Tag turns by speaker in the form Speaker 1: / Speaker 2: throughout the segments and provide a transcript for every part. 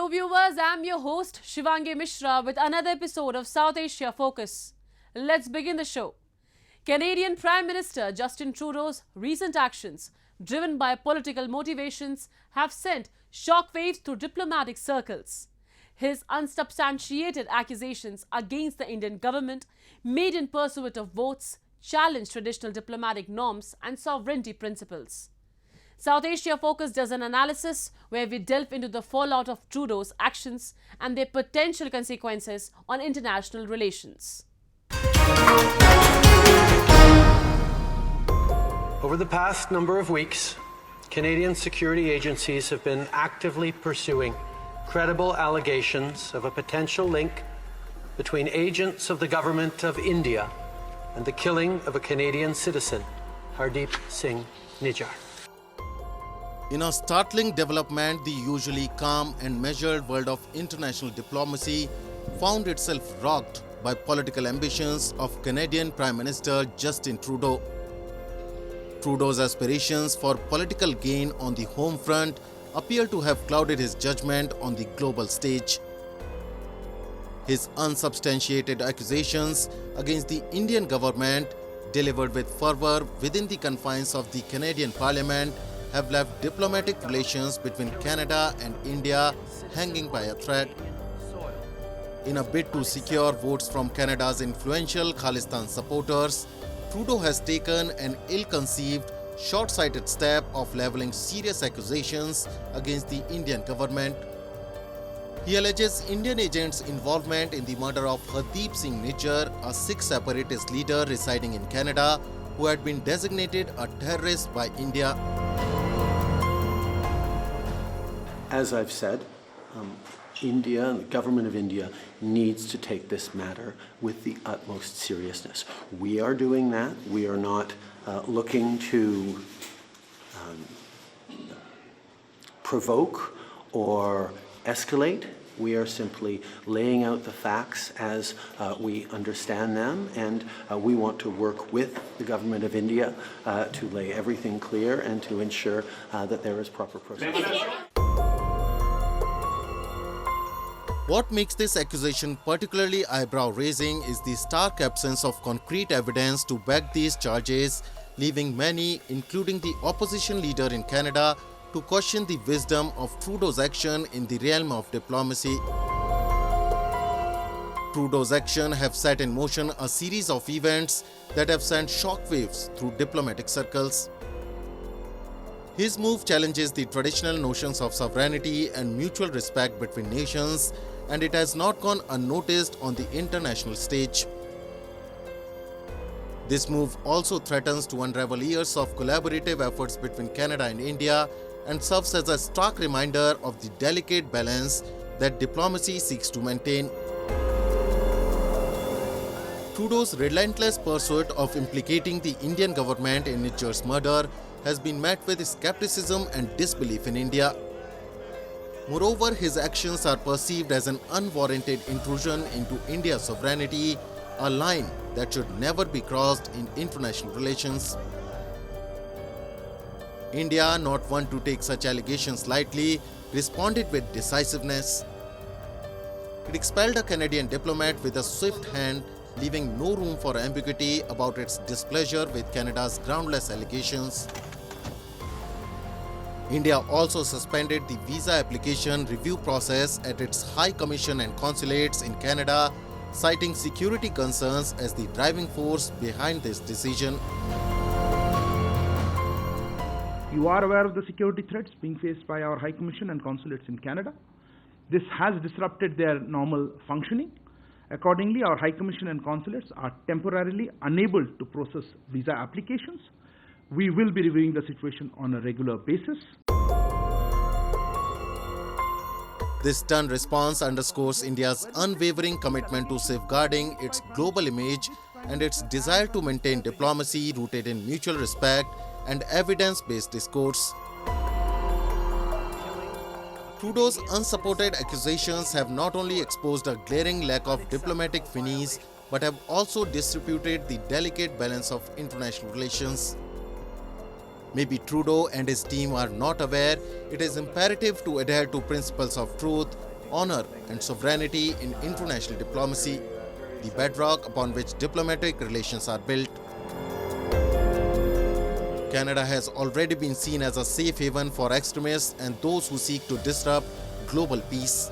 Speaker 1: Hello viewers, I'm your host Shivangi Mishra with another episode of South Asia Focus. Let's begin the show. Canadian Prime Minister Justin Trudeau's recent actions, driven by political motivations, have sent shockwaves through diplomatic circles. His unsubstantiated accusations against the Indian government, made in pursuit of votes, challenge traditional diplomatic norms and sovereignty principles. South Asia Focus does an analysis where we delve into the fallout of Trudeau's actions and their potential consequences on international relations.
Speaker 2: Over the past number of weeks, Canadian security agencies have been actively pursuing credible allegations of a potential link between agents of the government of India and the killing of a Canadian citizen, Hardeep Singh Nijjar.
Speaker 3: In a startling development, the usually calm and measured world of international diplomacy found itself rocked by political ambitions of Canadian Prime Minister Justin Trudeau. Trudeau's aspirations for political gain on the home front appear to have clouded his judgment on the global stage. His unsubstantiated accusations against the Indian government, delivered with fervour within the confines of the Canadian Parliament, have left diplomatic relations between Canada and India hanging by a thread. In a bid to secure votes from Canada's influential Khalistan supporters, Trudeau has taken an ill-conceived, short-sighted step of levelling serious accusations against the Indian government. He alleges Indian agents' involvement in the murder of Hardeep Singh Nijjar, a Sikh separatist leader residing in Canada, who had been designated a terrorist by India.
Speaker 2: As I've said, India and the government of India needs to take this matter with the utmost seriousness. We are doing that. We are not looking to provoke or escalate. We are simply laying out the facts as we understand them, and we want to work with the government of India to lay everything clear and to ensure that there is proper process.
Speaker 3: What makes this accusation particularly eyebrow-raising is the stark absence of concrete evidence to back these charges, leaving many, including the opposition leader in Canada, to question the wisdom of Trudeau's action in the realm of diplomacy. Trudeau's action have set in motion a series of events that have sent shockwaves through diplomatic circles. His move challenges the traditional notions of sovereignty and mutual respect between nations, and it has not gone unnoticed on the international stage. This move also threatens to unravel years of collaborative efforts between Canada and India and serves as a stark reminder of the delicate balance that diplomacy seeks to maintain. Trudeau's relentless pursuit of implicating the Indian government in Nijjar's murder has been met with skepticism and disbelief in India. Moreover, his actions are perceived as an unwarranted intrusion into India's sovereignty, a line that should never be crossed in international relations. India, not one to take such allegations lightly, responded with decisiveness. It expelled a Canadian diplomat with a swift hand, leaving no room for ambiguity about its displeasure with Canada's groundless allegations. India also suspended the visa application review process at its High Commission and consulates in Canada, citing security concerns as the driving force behind this decision.
Speaker 4: You are aware of the security threats being faced by our High Commission and consulates in Canada. This has disrupted their normal functioning. Accordingly, our High Commission and consulates are temporarily unable to process visa applications. We will be reviewing the situation on a regular basis.
Speaker 3: This stern response underscores India's unwavering commitment to safeguarding its global image and its desire to maintain diplomacy rooted in mutual respect and evidence-based discourse. Trudeau's unsupported accusations have not only exposed a glaring lack of diplomatic finesse, but have also disputed the delicate balance of international relations. Maybe Trudeau and his team are not aware, it is imperative to adhere to principles of truth, honor and sovereignty in international diplomacy, the bedrock upon which diplomatic relations are built. Canada has already been seen as a safe haven for extremists and those who seek to disrupt global peace.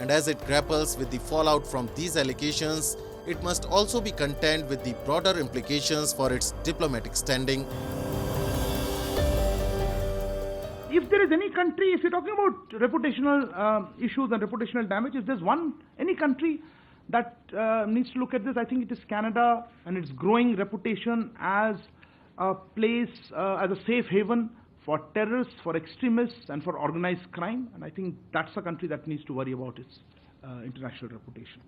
Speaker 3: And as it grapples with the fallout from these allegations, it must also be content with the broader implications for its diplomatic standing.
Speaker 4: If there is any country, if you're talking about reputational issues and reputational damage, if there's any country that needs to look at this, I think it is Canada and its growing reputation as a place, as a safe haven for terrorists, for extremists, and for organized crime. And I think that's a country that needs to worry about its international reputation.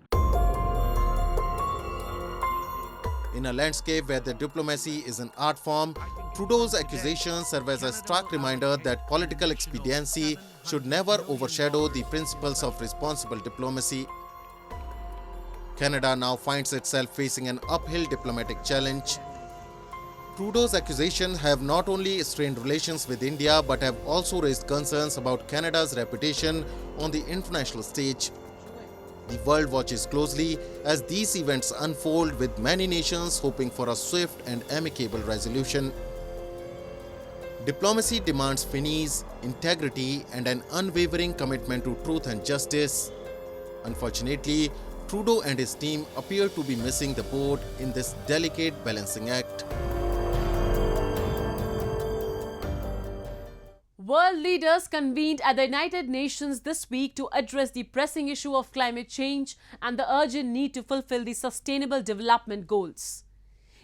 Speaker 3: In a landscape where the diplomacy is an art form, Trudeau's accusations serve as a stark reminder that political expediency should never overshadow the principles of responsible diplomacy. Canada now finds itself facing an uphill diplomatic challenge. Trudeau's accusations have not only strained relations with India but have also raised concerns about Canada's reputation on the international stage. The world watches closely as these events unfold, with many nations hoping for a swift and amicable resolution. Diplomacy demands finesse, integrity, and an unwavering commitment to truth and justice. Unfortunately, Trudeau and his team appear to be missing the boat in this delicate balancing act.
Speaker 1: World leaders convened at the United Nations this week to address the pressing issue of climate change and the urgent need to fulfill the Sustainable Development Goals.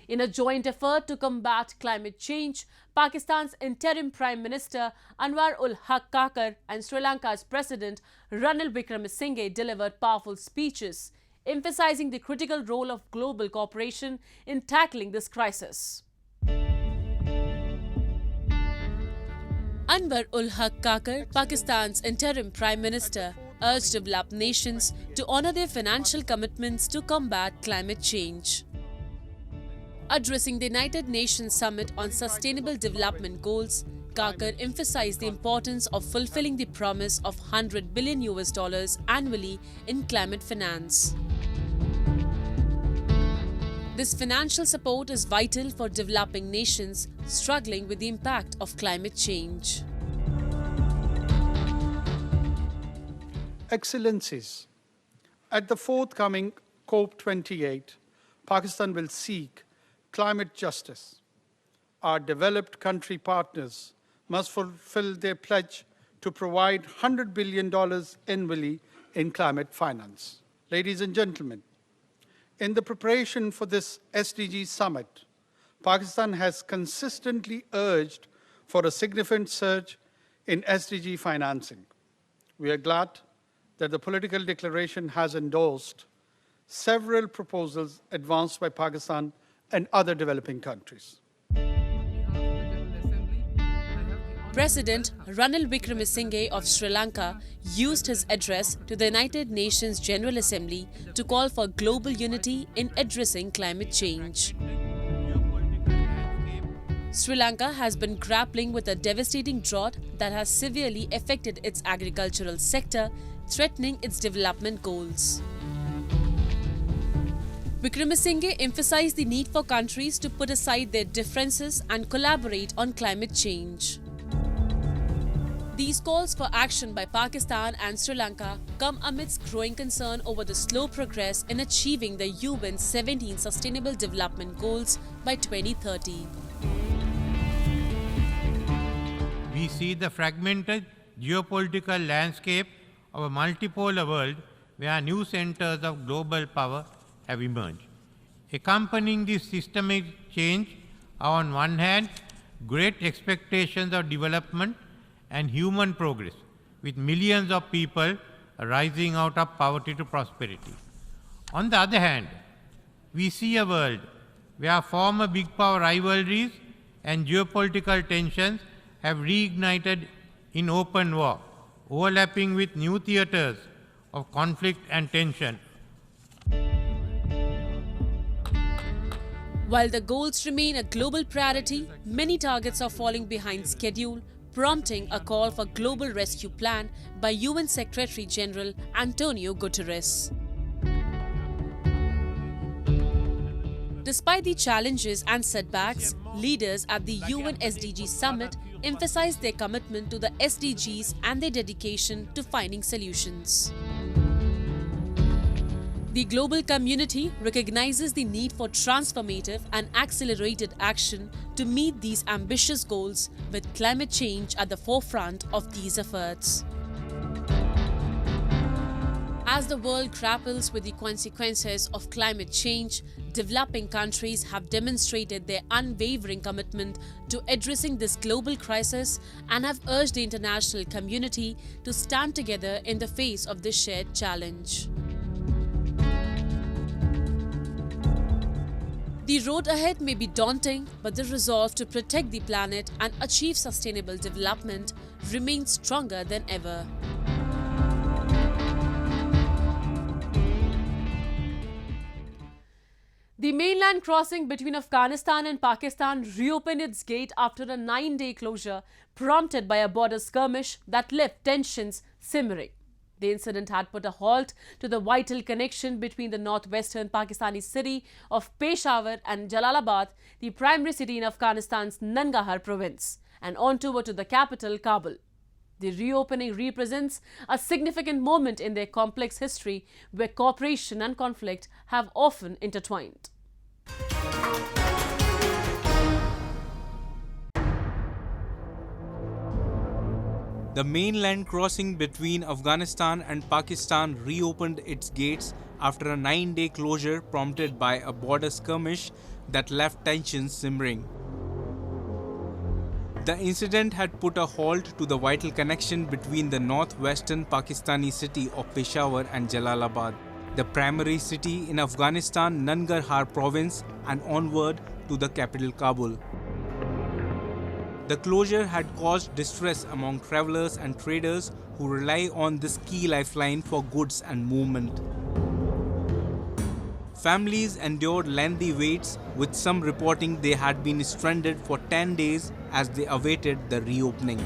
Speaker 1: In a joint effort to combat climate change, Pakistan's Interim Prime Minister Anwaar-ul-Haq Kakar and Sri Lanka's President Ranil Wickremesinghe delivered powerful speeches, emphasizing the critical role of global cooperation in tackling this crisis. Anwaar-ul-Haq Kakar, Pakistan's interim Prime Minister, urged developed nations to honor their financial commitments to combat climate change. Addressing the United Nations Summit on Sustainable Development Goals, Kakar emphasized the importance of fulfilling the promise of $100 billion annually in climate finance. This financial support is vital for developing nations struggling with the impact of climate change.
Speaker 5: Excellencies, at the forthcoming COP28, Pakistan will seek climate justice. Our developed country partners must fulfill their pledge to provide $100 billion annually in climate finance. Ladies and gentlemen, in the preparation for this SDG summit, Pakistan has consistently urged for a significant surge in SDG financing. We are glad that the political declaration has endorsed several proposals advanced by Pakistan and other developing countries.
Speaker 1: President Ranil Wickremesinghe of Sri Lanka used his address to the United Nations General Assembly to call for global unity in addressing climate change. Sri Lanka has been grappling with a devastating drought that has severely affected its agricultural sector, threatening its development goals. Wickremesinghe emphasized the need for countries to put aside their differences and collaborate on climate change. These calls for action by Pakistan and Sri Lanka come amidst growing concern over the slow progress in achieving the UN's 17 Sustainable Development Goals by 2030.
Speaker 6: We see the fragmented geopolitical landscape of a multipolar world where new centers of global power have emerged. Accompanying this systemic change are, on one hand, great expectations of development and human progress, with millions of people rising out of poverty to prosperity. On the other hand, we see a world where former big power rivalries and geopolitical tensions have reignited in open war, overlapping with new theaters of conflict and tension.
Speaker 1: While the goals remain a global priority, many targets are falling behind schedule, prompting a call for global rescue plan by UN Secretary General Antonio Guterres. Despite the challenges and setbacks, leaders at the UN SDG summit emphasized their commitment to the SDGs and their dedication to finding solutions. The global community recognizes the need for transformative and accelerated action to meet these ambitious goals, with climate change at the forefront of these efforts. As the world grapples with the consequences of climate change, developing countries have demonstrated their unwavering commitment to addressing this global crisis and have urged the international community to stand together in the face of this shared challenge. The road ahead may be daunting, but the resolve to protect the planet and achieve sustainable development remains stronger than ever. The mainland crossing between Afghanistan and Pakistan reopened its gate after a 9-day closure prompted by a border skirmish that left tensions simmering. The incident had put a halt to the vital connection between the northwestern Pakistani city of Peshawar and Jalalabad, the primary city in Afghanistan's Nangarhar province, and onward to the capital, Kabul. The reopening represents a significant moment in their complex history where cooperation and conflict have often intertwined.
Speaker 7: The mainland crossing between Afghanistan and Pakistan reopened its gates after a 9-day closure prompted by a border skirmish that left tensions simmering. The incident had put a halt to the vital connection between the northwestern Pakistani city of Peshawar and Jalalabad, the primary city in Afghanistan Nangarhar province, and onward to the capital Kabul. The closure had caused distress among travelers and traders who rely on this key lifeline for goods and movement. Families endured lengthy waits, with some reporting they had been stranded for 10 days as they awaited the reopening.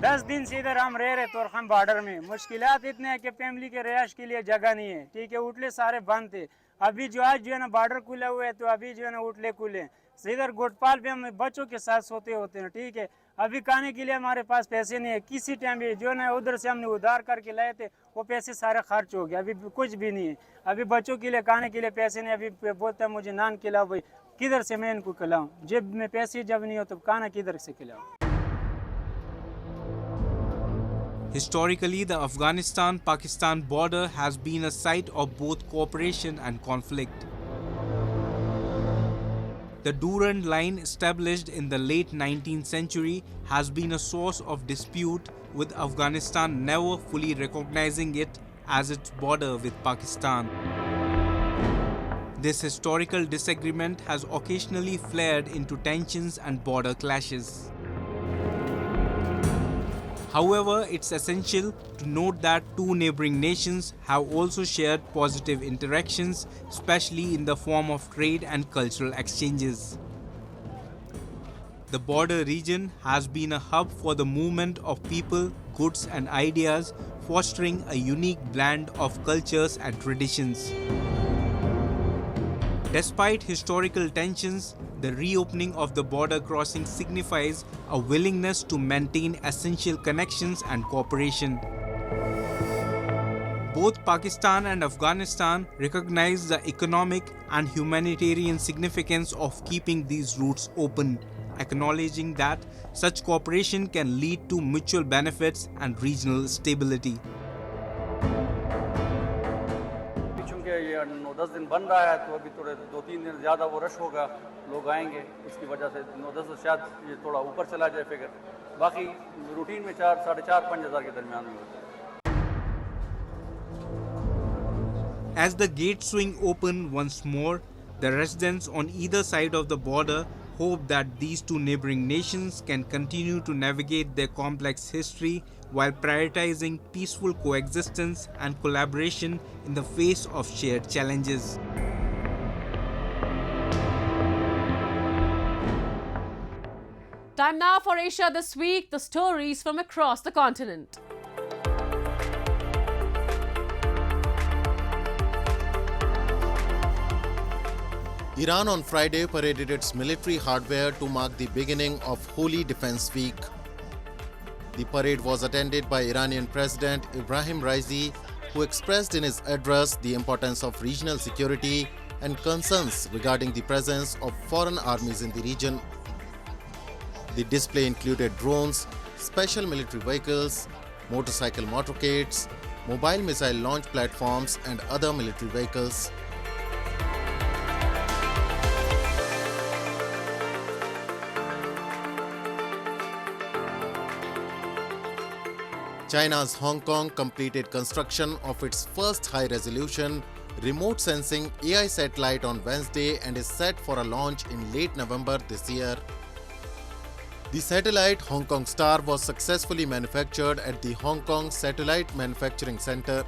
Speaker 8: 10 दिन से इधर हम रह रहे Torkham border में मुश्किलात इतने हैं कि फैमिली के रिहाइश के लिए जगह नहीं है। ठीक है, उठले सारे बंद थे। अभी जो आज जो है ना बॉर्डर खुला हुआ है, तो अभी जो है ना उठले खुले। इधर गोटपाल पे हम बच्चों के साथ सोते होते हैं। ठीक है, अभी खाने के लिए हमारे पास पैसे नहीं है। किसी टाइम भी जो है ना उधर से हमने उधार करके लाए थे, वो पैसे सारे खर्च हो गए। अभी कुछ भी नहीं है। अभी बच्चों के लिए खाने के लिए पैसे नहीं। अभी बोलता है मुझे नान खिलाओ, भाई किधर से मैं इनको खिलाऊं? जेब में पैसे जब नहीं हो तो खाना किधर से खिलाऊं?
Speaker 7: Historically, the Afghanistan-Pakistan border has been a site of both cooperation and conflict. The Durand Line, established in the late 19th century, has been a source of dispute, with Afghanistan never fully recognizing it as its border with Pakistan. This historical disagreement has occasionally flared into tensions and border clashes. However, it's essential to note that two neighboring nations have also shared positive interactions, especially in the form of trade and cultural exchanges. The border region has been a hub for the movement of people, goods, and ideas, fostering a unique blend of cultures and traditions. Despite historical tensions, the reopening of the border crossing signifies a willingness to maintain essential connections and cooperation. Both Pakistan and Afghanistan recognize the economic and humanitarian significance of keeping these routes open, acknowledging that such cooperation can lead to mutual benefits and regional stability.
Speaker 9: 9-10 दिन बन रहा है, तो अभी थोड़े 2-3 दिन ज़्यादा वो रश होगा, लोग आएंगे, इसकी वजह से 9-10 शायद ये थोड़ा ऊपर चला जाए फिगर। बाकी रूटीन में 4-4-5 हज़ार के दरमियान में होता है।
Speaker 7: As the gates swing open once more, the residents on either side of the border hope that these two neighboring nations can continue to navigate their complex history while prioritizing peaceful coexistence and collaboration in the face of shared challenges.
Speaker 1: Time now for Asia This Week, the stories from across the continent.
Speaker 3: Iran on Friday paraded its military hardware to mark the beginning of Holy Defense Week. The parade was attended by Iranian President Ibrahim Raisi, who expressed in his address the importance of regional security and concerns regarding the presence of foreign armies in the region. The display included drones, special military vehicles, motorcycle motorcades, mobile missile launch platforms and other military vehicles. China's Hong Kong completed construction of its first high-resolution remote sensing AI satellite on Wednesday and is set for a launch in late November this year. The satellite Hong Kong Star was successfully manufactured at the Hong Kong Satellite Manufacturing Center.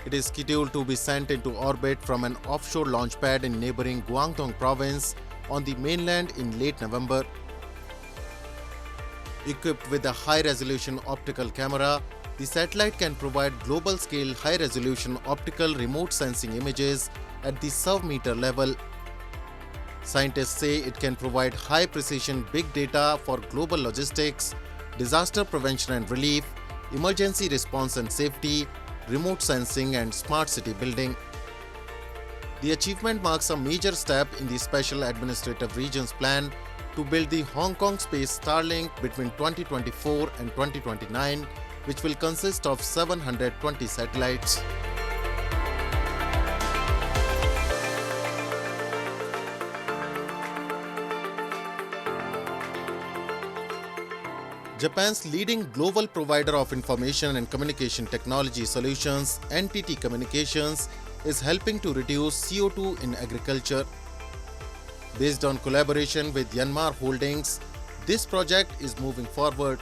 Speaker 3: It is scheduled to be sent into orbit from an offshore launch pad in neighboring Guangdong province on the mainland in late November. Equipped with a high-resolution optical camera, the satellite can provide global-scale high-resolution optical remote sensing images at the sub-meter level. Scientists say it can provide high-precision big data for global logistics, disaster prevention and relief, emergency response and safety, remote sensing and smart city building. The achievement marks a major step in the Special Administrative Region's plan to build the Hong Kong Space Starlink between 2024 and 2029, which will consist of 720 satellites. Japan's leading global provider of information and communication technology solutions, NTT Communications, is helping to reduce CO2 in agriculture. Based on collaboration with Yanmar Holdings, this project is moving forward.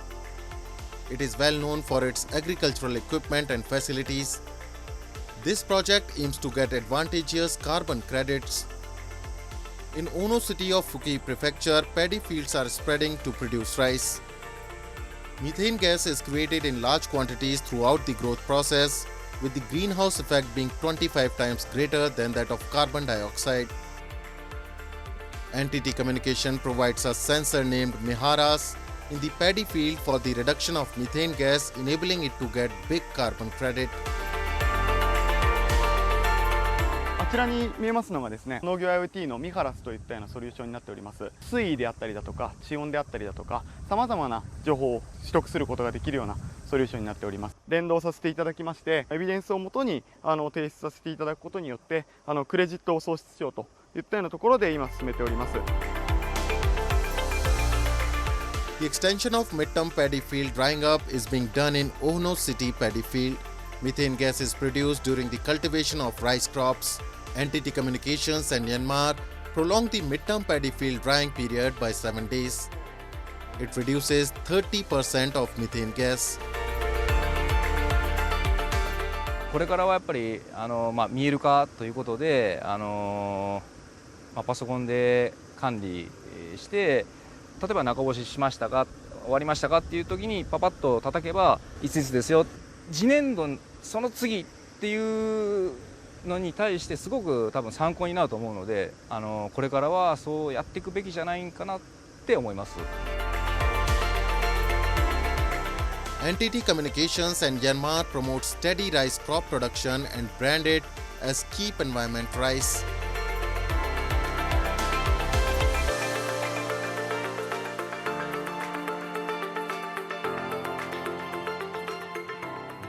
Speaker 3: It is well known for its agricultural equipment and facilities. This project aims to get advantageous carbon credits. In Ono city of Fuki Prefecture, paddy fields are spreading to produce rice. Methane gas is created in large quantities throughout the growth process, with the greenhouse effect being 25 times greater than that of carbon dioxide. NTT Communication provides a sensor named Miharas in the paddy field for the reduction of methane gas, enabling it to get big carbon credit.
Speaker 10: あちらに見えますのがですね、農業 IoT のミハラスといったようなソリューションになっております。水位であったりだとか、地温であったりだとか、様々な情報を取得することができるようなソリューションになっております。連動させていただきまして、エビデンスをもとに提出させていただくことによって、クレジットを創出しようといったようなところで今進めております。
Speaker 3: The extension of midterm paddy field drying up is being done in Ono City paddy field. Methane gas is produced during the cultivation of rice crops. NTT Communications and Myanmar prolonged the midterm paddy field drying period by 7 days. It reduces 30% of methane gas.
Speaker 11: これからはやっぱり見える化ということでパソコンで管理して例えば中干ししましたか終わりましたかっていう時にパパッと叩けばいついつですよ次年度その次っていうのに対してすごく多分参考になると思うのでこれからはそうやっていくべきじゃないかなって思います。
Speaker 3: NTT Communications and Myanmar promote steady rice crop production and brand it as Keep Environment Rice.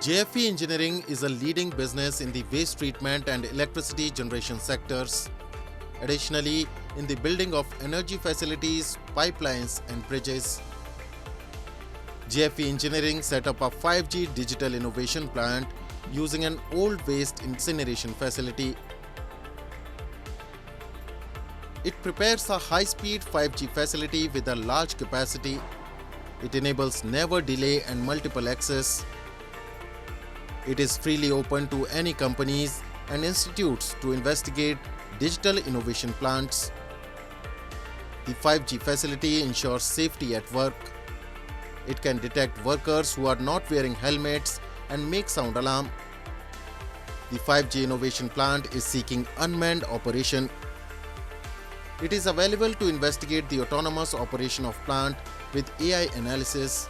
Speaker 3: JFE Engineering is a leading business in the waste treatment and electricity generation sectors. Additionally, in the building of energy facilities, pipelines and bridges. JFE Engineering set up a 5G digital innovation plant using an old waste incineration facility. It prepares a high-speed 5G facility with a large capacity. It enables never delay and multiple access. It is freely open to any companies and institutes to investigate digital innovation plants. The 5G facility ensures safety at work. It can detect workers who are not wearing helmets and make sound alarm. The 5G innovation plant is seeking unmanned operation. It is available to investigate the autonomous operation of plant with AI analysis.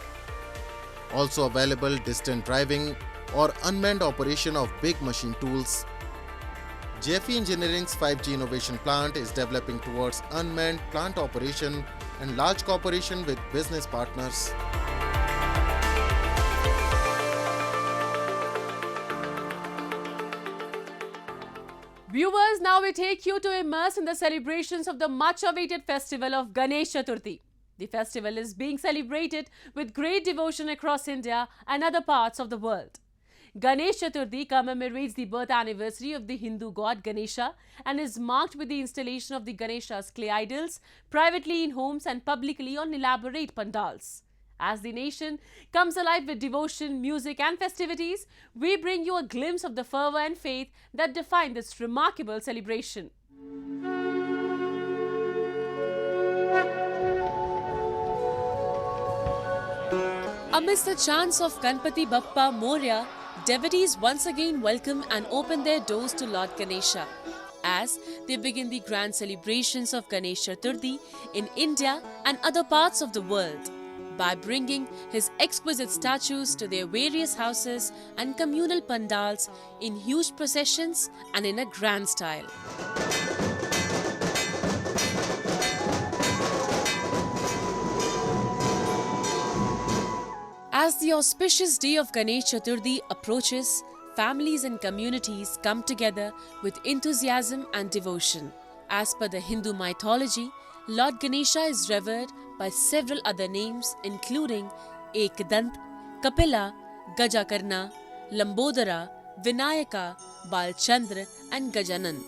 Speaker 3: Also available distant driving or unmanned operation of big machine tools. JFE Engineering's 5G innovation plant is developing towards unmanned plant operation and large cooperation with business partners.
Speaker 1: Viewers, now we take you to immerse in the celebrations of the much-awaited festival of Ganesh Chaturthi. The festival is being celebrated with great devotion across India and other parts of the world. Ganesh Chaturthi commemorates the birth anniversary of the Hindu god Ganesha and is marked with the installation of the Ganesha's clay idols privately in homes and publicly on elaborate pandals. As the nation comes alive with devotion, music and festivities, we bring you a glimpse of the fervour and faith that define this remarkable celebration. Amidst the chants of Ganpati Bappa Moria, devotees once again welcome and open their doors to Lord Ganesha as they begin the grand celebrations of Ganesh Chaturthi in India and other parts of the world by bringing his exquisite statues to their various houses and communal pandals in huge processions and in a grand style. As the auspicious day of Ganesh Chaturthi approaches, families and communities come together with enthusiasm and devotion. As per the Hindu mythology, Lord Ganesha is revered by several other names including Ekdant, Kapila, Gajakarna, Lambodara, Vinayaka, Balchandra and Gajanan.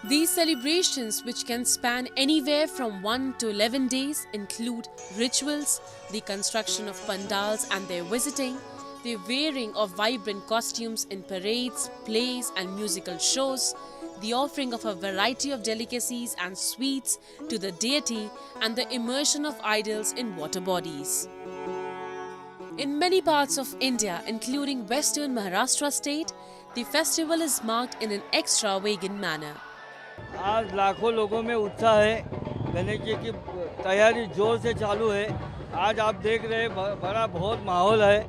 Speaker 1: These celebrations, which can span anywhere from 1 to 11 days, include rituals, the construction of pandals and their visiting, the wearing of vibrant costumes in parades, plays and musical shows, the offering of a variety of delicacies and sweets to the deity, and the immersion of idols in water bodies. In many parts of India, including western Maharashtra state, the festival is marked in an extravagant manner.
Speaker 12: आज लाखों लोगों में उत्साह है। गणेश जी की तैयारी जोर से चालू है। आज आप देख रहे हैं बड़ा बहुत माहौल है।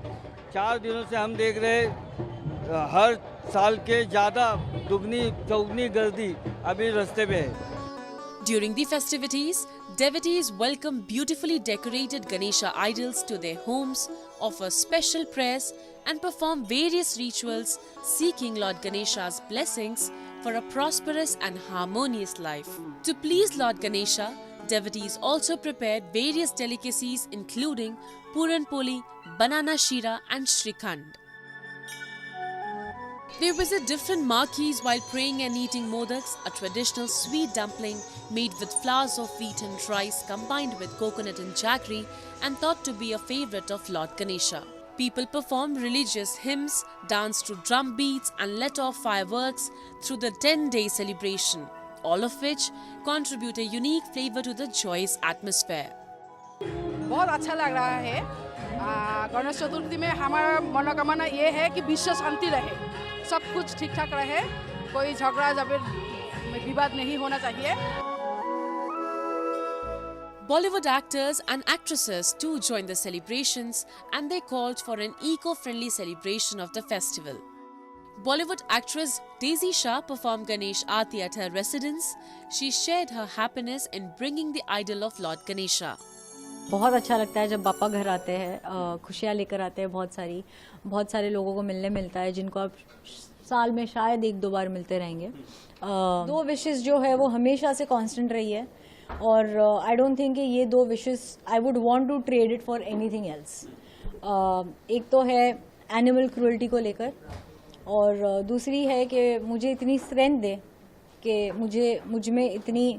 Speaker 12: 4 दिनों से हम देख रहे हैं हर साल के ज़्यादा दुगनी चौगनी गर्दी अभी रास्ते पे है।
Speaker 1: During the festivities, devotees welcome beautifully decorated Ganesha idols to their homes, offer special prayers and perform various rituals seeking Lord Ganesha's blessings for a prosperous and harmonious life. To please Lord Ganesha, devotees also prepared various delicacies including Puran Poli, Banana Shira and Shrikhand. They visit different marquees while praying and eating modaks, a traditional sweet dumpling made with flours of wheat and rice combined with coconut and jaggery and thought to be a favourite of Lord Ganesha. People perform religious hymns, dance to drum beats and let off fireworks through the 10-day celebration, all of which contribute a unique flavour to the joyous atmosphere.
Speaker 13: बहुत अच्छा लग रहा है। गणेश चतुर्थी में हमारा मनोकामना ये है कि विश्व शांति रहे, सब कुछ ठीक ठाक रहे, कोई झगड़ा विवाद नहीं होना चाहिए।
Speaker 1: Bollywood actors and actresses too joined the celebrations and they called for an eco-friendly celebration of the festival. Bollywood actress Daisy Shah performed Ganesh Aarti at her residence. She shared her happiness in bringing the idol of Lord Ganesha.
Speaker 14: बहुत अच्छा लगता है जब बापा घर आते हैं, खुशियाँ लेकर आते हैं, बहुत सारे लोगों को मिलने मिलता है जिनको आप साल में शायद 1-2 बार मिलते रहेंगे। 2 विशेस जो है वो हमेशा से कांस्टेंट रही है और आई डोंट थिंक कि ये 2 wishes I would want to trade it for anything else. एक तो है एनिमल क्रूअल्टी को लेकर और दूसरी है कि मुझे इतनी स्ट्रेंथ दे कि मुझ में इतनी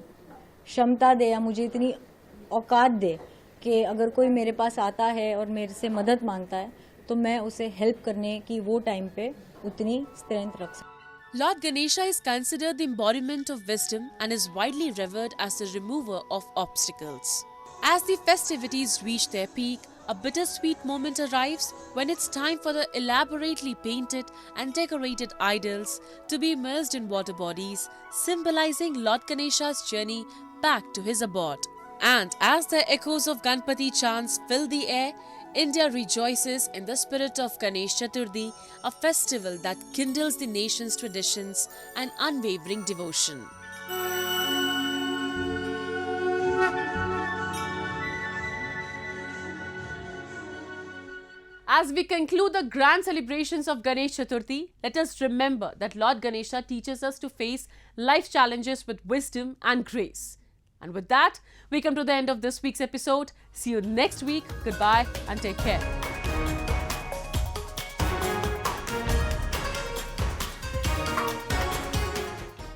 Speaker 14: क्षमता दे या मुझे इतनी औकात दे कि अगर कोई मेरे पास आता है और मेरे से मदद मांगता है तो मैं उसे हेल्प करने की वो टाइम पे उतनी स्ट्रेंथ रख सकूं।
Speaker 1: Lord Ganesha is considered the embodiment of wisdom and is widely revered as the remover of obstacles. As the festivities reach their peak, a bittersweet moment arrives when it's time for the elaborately painted and decorated idols to be immersed in water bodies, symbolizing Lord Ganesha's journey back to his abode. And as the echoes of Ganpati chants fill the air, India rejoices in the spirit of Ganesh Chaturthi, a festival that kindles the nation's traditions and unwavering devotion. As we conclude the grand celebrations of Ganesh Chaturthi, let us remember that Lord Ganesha teaches us to face life challenges with wisdom and grace. And with that, we come to the end of this week's episode. See you next week. Goodbye and take care.